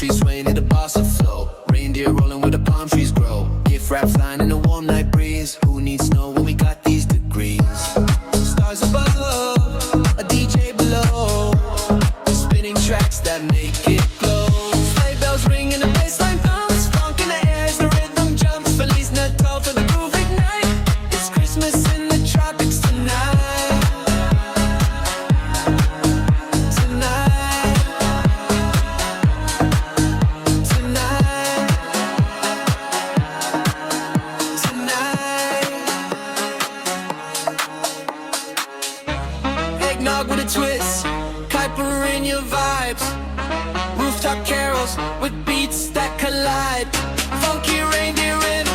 trees swaying to the bossa flow. Reindeer rolling where the palm trees grow. Gift wrap flying in a warm night breeze. Who needs snow when we got these degrees? Stars above, a DJ below, spinning tracks that make it glow. Sleigh bells ring and the bassline bounce. Phonk in the air as the rhythm jumps. Feliz Natal for the groove ignite. It's Christmas in the tropics tonight. Tonight. Tonight. Tonight. Eggnog with a twist, Kuiper in your vibes. Rooftop carols with beats that collide. Funky reindeer rhythm.